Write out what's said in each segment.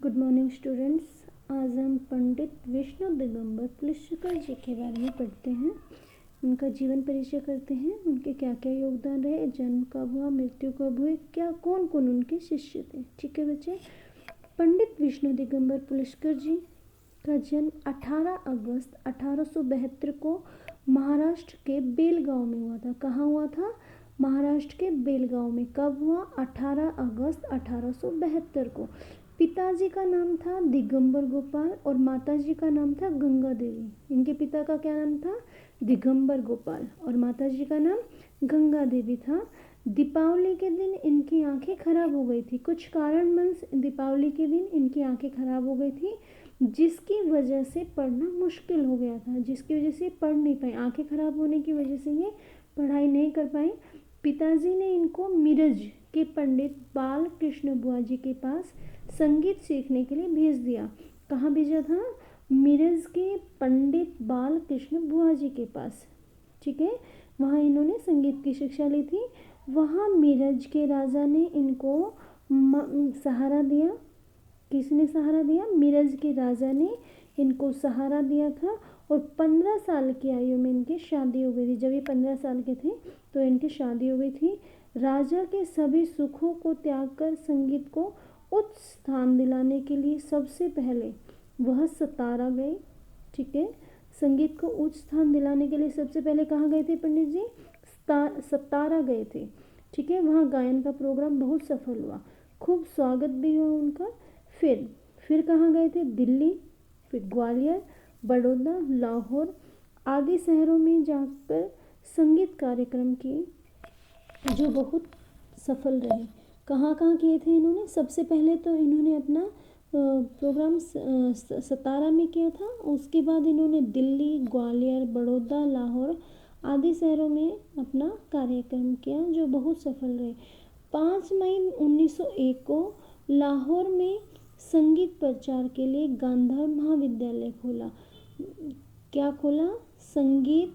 Good morning students. आज हम पंडित विष्णु दिगंबर पुलिसकर जी के बारे में पढ़ते हैं। उनका जीवन परिचय करते हैं, उनके क्या क्या योगदान रहे, जन्म कब हुआ, मृत्यु कब हुई, क्या कौन कौन उनके शिष्य थे। ठीक है बच्चे। पंडित विष्णु दिगंबर पुलिसकर जी का जन्म 18 अगस्त 1872 को महाराष्ट्र के बेलगांव में हुआ था। कहाँ हुआ था? महाराष्ट्र के बेलगांव में। कब हुआ? 18 अगस्त 1872 को। पिताजी का नाम था दिगंबर गोपाल और माताजी का नाम था गंगा देवी। इनके पिता का क्या नाम था? दिगंबर गोपाल और माताजी का नाम गंगा देवी था। दीपावली के दिन इनकी आंखें खराब हो गई थी। कुछ कारणवश दीपावली के दिन इनकी आंखें खराब हो गई थी, जिसकी वजह से पढ़ना मुश्किल हो गया था, जिसकी वजह से पढ़ नहीं पाए। आंखें खराब होने की वजह से ये पढ़ाई नहीं कर पाए। पिताजी ने इनको मिरज के पंडित बाल कृष्ण बुआ जी के पास संगीत सीखने के लिए भेज दिया। कहाँ भेजा था? मिरज के पंडित बाल कृष्ण बुआ जी के पास। ठीक है, वहाँ इन्होंने संगीत की शिक्षा ली थी। वहाँ मिरज के राजा ने इनको सहारा दिया। किसने सहारा दिया? मिरज के राजा ने इनको सहारा दिया था और 15 साल की आयु में इनकी शादी हो गई थी। जब ये 15 साल के थे तो इनकी शादी हो गई थी। राजा के सभी सुखों को त्याग कर संगीत को उच्च स्थान दिलाने के लिए सबसे पहले वह सतारा गए। ठीक है, संगीत को उच्च स्थान दिलाने के लिए सबसे पहले कहाँ गए थे पंडित जी? सतारा गए थे। ठीक है, वहाँ गायन का प्रोग्राम बहुत सफल हुआ, खूब स्वागत भी हुआ उनका। फिर कहाँ गए थे? दिल्ली, फिर ग्वालियर, बड़ौदा, लाहौर आदि शहरों में जाकर संगीत कार्यक्रम किए जो बहुत सफल रहे। कहाँ कहाँ किए थे इन्होंने? सबसे पहले तो इन्होंने अपना प्रोग्राम सतारा में किया था। उसके बाद इन्होंने दिल्ली, ग्वालियर, बड़ौदा, लाहौर आदि शहरों में अपना कार्यक्रम किया जो बहुत सफल रहे। 5 मई 1901 को लाहौर में संगीत प्रचार के लिए गांधर्व महाविद्यालय खोला। क्या खोला? संगीत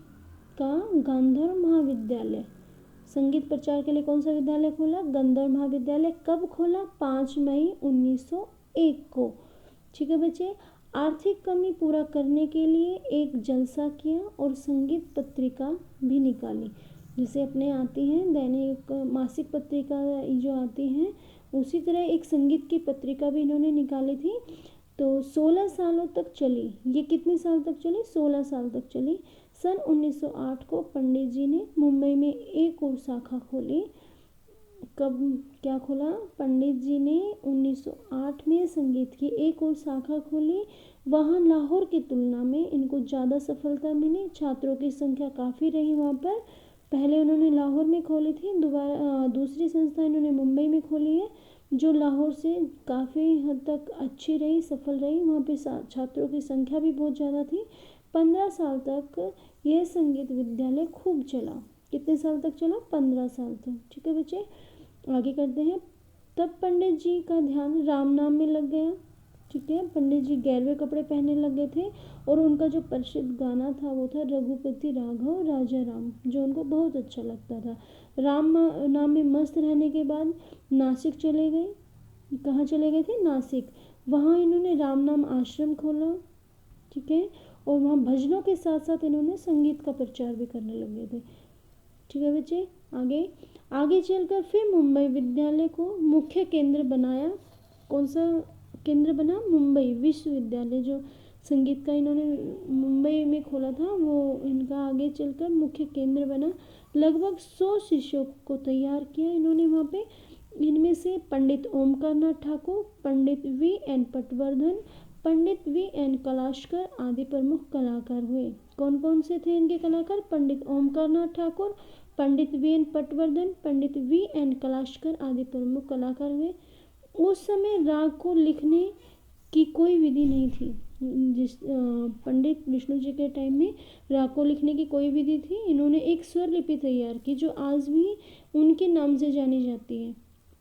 का गांधर्व महाविद्यालय। संगीत प्रचार के लिए कौन सा विद्यालय खोला? गांधर्व महाविद्यालय। कब खोला? 5 मई 1901 को। ठीक है बच्चे। आर्थिक कमी पूरा करने के लिए एक जलसा किया और संगीत पत्रिका भी निकाली। जैसे अपने आती हैं दैनिक मासिक पत्रिका जो आती हैं, उसी तरह एक संगीत की पत्रिका भी इन्होंने निकाली थी। तो 16 सालों तक चली। ये कितने साल तक चली? 16 साल तक चली। सन 1908 को पंडित जी ने मुंबई में एक और शाखा खोली। कब क्या खोला? पंडित जी ने 1908 में संगीत की एक और शाखा खोली। वहाँ लाहौर की तुलना में इनको ज़्यादा सफलता मिली। छात्रों की संख्या काफ़ी रही वहाँ पर। पहले उन्होंने लाहौर में खोली थी, दूसरी संस्था इन्होंने मुंबई में खोली है, जो लाहौर से काफ़ी हद तक अच्छी रही, सफल रही। वहाँ पे छात्रों की संख्या भी बहुत ज़्यादा थी। 15 साल तक यह संगीत विद्यालय खूब चला। कितने साल तक चला? 15 साल तक। ठीक है बच्चे, आगे करते हैं। तब पंडित जी का ध्यान राम नाम में लग गया। ठीक है, पंडित जी गैरवे कपड़े पहनने लग गए थे और उनका जो प्रसिद्ध गाना था वो था रघुपति राघव राजा राम, जो उनको बहुत अच्छा लगता था। राम नाम में मस्त रहने के बाद नासिक चले गए। कहाँ चले गए थे? नासिक। वहाँ इन्होंने राम नाम आश्रम खोला। ठीक है, और वहाँ भजनों के साथ साथ इन्होंने संगीत का प्रचार भी करने लगे थे। ठीक है बच्चे, आगे चलकर फिर मुंबई विद्यालय को मुख्य केंद्र बनाया। कौन सा केंद्र बना? मुंबई विश्वविद्यालय, जो संगीत का इन्होंने मुंबई में खोला था, वो इनका आगे चलकर मुख्य केंद्र बना। लगभग 100 शिष्यों को तैयार किया इन्होंने वहाँ पे। इनमें से पंडित ओमकारनाथ ठाकुर, पंडित V.N. पटवर्धन, पंडित V.N. कलाशकर आदि प्रमुख कलाकार हुए। कौन कौन से थे इनके कलाकार? पंडित ओमकारनाथ ठाकुर, पंडित V.N. पटवर्धन, पंडित V.N. कलाशकर आदि प्रमुख कलाकार हुए। उस समय राग को लिखने की कोई विधि नहीं थी। पंडित विष्णु जी के टाइम में राग को लिखने की कोई विधि थी। इन्होंने एक स्वर लिपि तैयार की जो आज भी उनके नाम से जानी जाती है।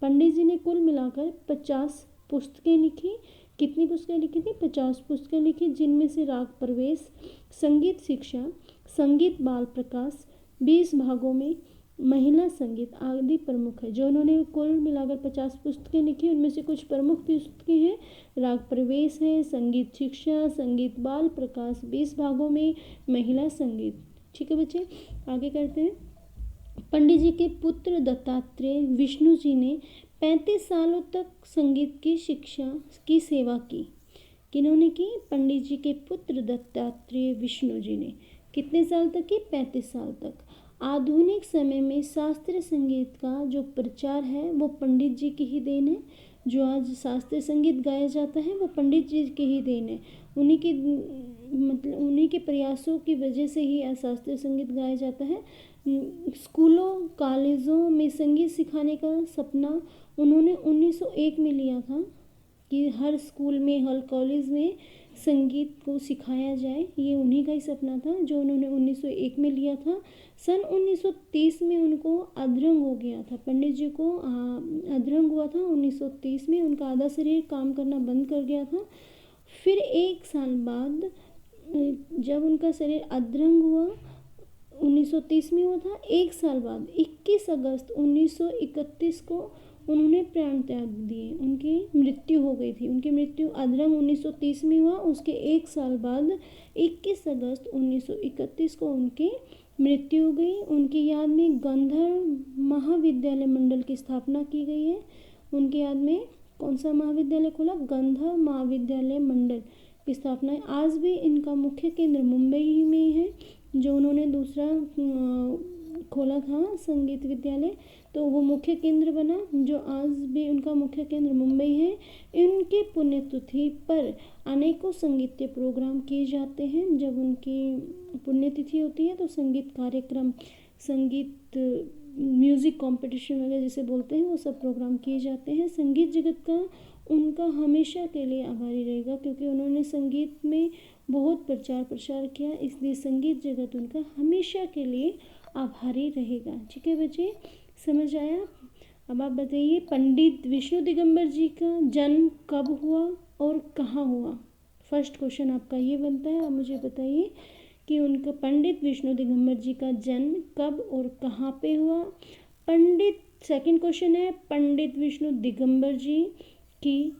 पंडित जी ने कुल मिलाकर 50 पुस्तकें लिखी। कितनी पुस्तकें लिखी थी? 50 पुस्तकें लिखी, जिनमें से राग प्रवेश, संगीत शिक्षा, संगीत बाल प्रकाश 20 भागों में, महिला संगीत आदि प्रमुख है। जो उन्होंने कुल मिलाकर 50 पुस्तकें लिखी, उनमें से कुछ प्रमुख पुस्तकें हैं। राग प्रवेश है, संगीत शिक्षा, संगीत बाल प्रकाश, 20 भागों में महिला संगीत। ठीक है बच्चे, आगे करते हैं। पंडित जी के पुत्र दत्तात्रेय विष्णु जी ने 35 सालों तक संगीत की शिक्षा की सेवा की। किन्होंने की? पंडित जी के पुत्र दत्तात्रेय विष्णु जी ने कितने साल तक की? 35 साल तक। आधुनिक समय में शास्त्रीय संगीत का जो प्रचार है वो पंडित जी की ही देन है। जो आज शास्त्रीय संगीत गाया जाता है वो पंडित जी की ही देन है। उन्हीं के प्रयासों की वजह से ही आज शास्त्रीय संगीत गाया जाता है। स्कूलों कॉलेजों में संगीत सिखाने का सपना उन्होंने 1901 में लिया था कि हर स्कूल में, हर कॉलेज में संगीत को सिखाया जाए। ये उन्हीं का ही सपना था जो उन्होंने 1901 में लिया था। सन 1930 में उनको अधरंग हो गया था। पंडित जी को अधरंग हुआ था 1930 में। उनका आधा शरीर काम करना बंद कर गया था। फिर 1 साल बाद जब उनका शरीर अधरंग हुआ 1930 में हुआ था, 1 साल बाद 21 अगस्त 1931 को उन्होंने प्राण त्याग दिए। उनकी मृत्यु हो गई थी। उनकी मृत्यु अधरंग 1930 में हुआ। उसके 1 साल बाद 21 अगस्त 1931 को उनकी मृत्यु हो गई। उनकी याद में गंधर्व महाविद्यालय मंडल की स्थापना की गई है। उनकी याद में कौन सा महाविद्यालय खोला? गंधर्व महाविद्यालय मंडल की स्थापना है। आज भी इनका मुख्य केंद्र मुंबई में है। जो उन्होंने दूसरा खोला था संगीत विद्यालय, तो वो मुख्य केंद्र बना। जो आज भी उनका मुख्य केंद्र मुंबई है। इनके पुण्यतिथि पर अनेकों संगीतीय प्रोग्राम किए जाते हैं। जब उनकी पुण्यतिथि होती है तो संगीत कार्यक्रम, संगीत म्यूज़िक कंपटीशन वगैरह जिसे बोलते हैं, वो सब प्रोग्राम किए जाते हैं। संगीत जगत का उनका हमेशा के लिए आभारी रहेगा, क्योंकि उन्होंने संगीत में बहुत प्रचार प्रसार किया, इसलिए संगीत जगत उनका हमेशा के लिए आभारी रहेगा। ठीक है बच्चे, समझ आया? अब आप बताइए, पंडित विष्णु दिगंबर जी का जन्म कब हुआ और कहाँ हुआ? फर्स्ट क्वेश्चन आपका ये बनता है। आप मुझे बताइए कि उनका पंडित विष्णु दिगंबर जी का जन्म कब और कहाँ पे हुआ। सेकंड क्वेश्चन है, पंडित विष्णु दिगंबर जी की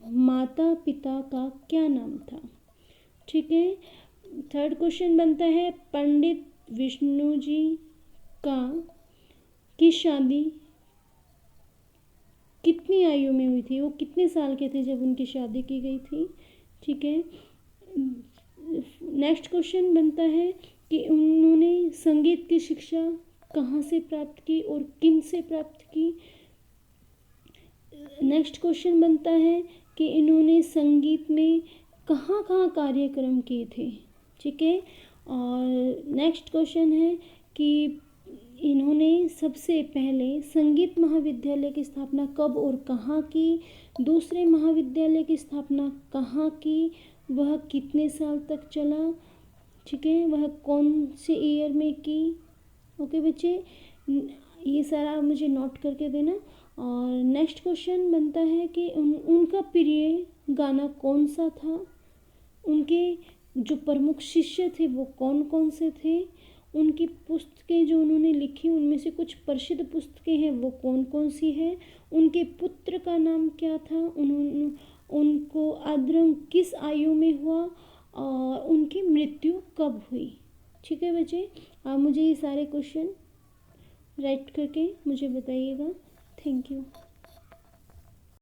माता पिता का क्या नाम था? ठीक है। थर्ड क्वेश्चन बनता है, पंडित विष्णु जी की शादी कितनी आयु में हुई थी? वो कितने साल के थे जब उनकी शादी की गई थी? ठीक है। नेक्स्ट क्वेश्चन बनता है कि उन्होंने संगीत की शिक्षा कहाँ से प्राप्त की और किन से प्राप्त की। नेक्स्ट क्वेश्चन बनता है कि इन्होंने संगीत में कहाँ कहाँ कार्यक्रम किए थे। ठीक है। और नेक्स्ट क्वेश्चन है कि इन्होंने सबसे पहले संगीत महाविद्यालय की स्थापना कब और कहाँ की। दूसरे महाविद्यालय की स्थापना कहाँ की, वह कितने साल तक चला। ठीक है, वह कौन से ईयर में की। ओके बच्चे, ये सारा मुझे नोट करके देना। और नेक्स्ट क्वेश्चन बनता है कि उनका प्रिय गाना कौन सा था। उनके जो प्रमुख शिष्य थे वो कौन कौन से थे। उनकी पुस्तकें जो उन्होंने लिखी उनमें से कुछ प्रसिद्ध पुस्तकें हैं वो कौन कौन सी है। उनके पुत्र का नाम क्या था। उनको अधरंग किस आयु में हुआ और उनकी मृत्यु कब हुई। ठीक है बच्चे, आप मुझे ये सारे क्वेश्चन राइट करके मुझे बताइएगा। Thank you.